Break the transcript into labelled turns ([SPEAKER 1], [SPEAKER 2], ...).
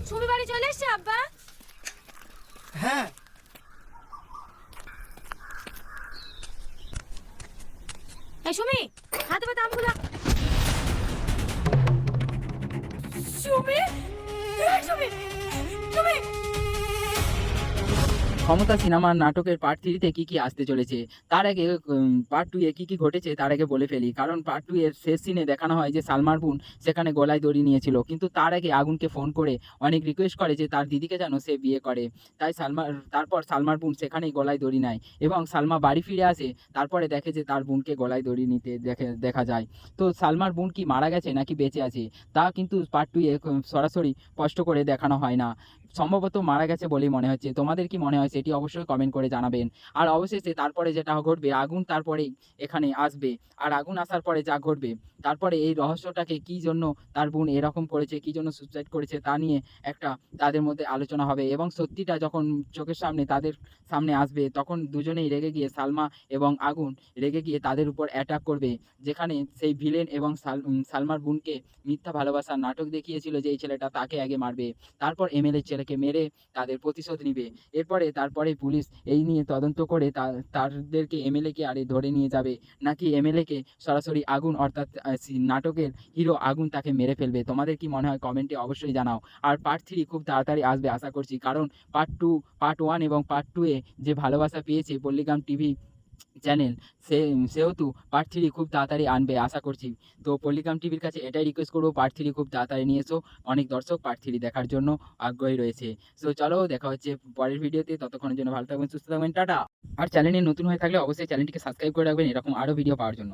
[SPEAKER 1] সুমি বাড়ি চলে এসছে আব্বা?
[SPEAKER 2] হ্যাঁ।
[SPEAKER 1] এই সুমি, হাতে পাতে আমগুলা। সুমি, এই সুমি, সুমি।
[SPEAKER 3] ক্ষমতা সিনেমার নাটকের পার্ট 3 তে কি কি আসতে চলেছে তার আগে পার্ট 2 এ কি কি ঘটেছে তার আগে বলে ফেলি। কারণ পার্ট 2 এর শেষ সিনে দেখানো হয় যে সালমার বোন সেখানে গলায় দড়ি নিয়েছিল, কিন্তু তার আগে আগুনকে ফোন করে অনেক রিকোয়েস্ট করে যে তার দিদিকে যেন সে বিয়ে করে। তাই তারপর সালমার বোন সেখানেই গলায় দড়ি নেয় এবং সালমা বাড়ি ফিরে আসে। তারপরে দেখে যে তার বোনকে গলায় দড়ি নিতে দেখা যায়। তো সালমার বোন কি মারা গেছে নাকি বেঁচে আছে তা কিন্তু পার্ট 2 এ সরাসরি স্পষ্ট করে দেখানো হয় না। সম্ভবত মারা গেছে বলেই মনে হচ্ছে। তোমাদের কি মনে হয় সেটি অবশ্যই কমেন্ট করে জানাবেন। আর অবশেষে তারপরে যেটা ঘটবে, আগুন তারপরেই এখানে আসবে। আর আগুন আসার পরে যা ঘটবে, তারপরে এই রহস্যটাকে কী জন্য তার বোন এরকম করেছে, কী জন্য সুইসাইড করেছে তা নিয়ে একটা তাদের মধ্যে আলোচনা হবে। এবং সত্যিটা যখন চোখের সামনে তাদের সামনে আসবে, তখন দুজনেই রেগে গিয়ে সালমা এবং আগুন রেগে গিয়ে তাদের উপর অ্যাটাক করবে। যেখানে সেই ভিলেন এবং সালমার বোনকে মিথ্যা ভালোবাসার নাটক দেখিয়েছিল যে এই ছেলেটা তাকে আগে মারবে, তারপর এমএলএ ছেলেকে মেরে তাদের প্রতিশোধ নিবে। তারপরে পুলিশ এই নিয়ে তদন্ত করে তাদেরকে এমএলএকে আরে ধরে নিয়ে যাবে, নাকি এমএলএকে সরাসরি আগুন অর্থাৎ নাটকের হিরো আগুন তাকে মেরে ফেলবে। তোমাদের কি মনে হয় কমেন্টে অবশ্যই জানাও। আর পার্ট 3 খুব তাড়াতাড়ি আসবে আশা করছি, কারণ পার্ট 1 এবং পার্ট 2 এ যে ভালোবাসা পেয়েছে পল্লিগ্রাম টিভি চ্যানেল, সেহেতু পার্ট 3 খুব তাড়াতাড়ি আনবে আশা করছি। তো পল্লিগ্রাম টিভির কাছে এটাই রিকোয়েস্ট করবো, পার্ট 3 খুব তাড়াতাড়ি নিয়ে এসো। অনেক দর্শক পার্ট 3 দেখার জন্য আগ্রহী রয়েছে। সো চলো, দেখা হচ্ছে পরের ভিডিওতে। ততক্ষণের জন্য ভালো থাকবেন, সুস্থ থাকবেন, টাটা। আর চ্যানেলে নতুন হয়ে থাকলে অবশ্যই চ্যানেলটিকে সাবস্ক্রাইব করে রাখবেন এরকম আরও ভিডিও পাওয়ার জন্য।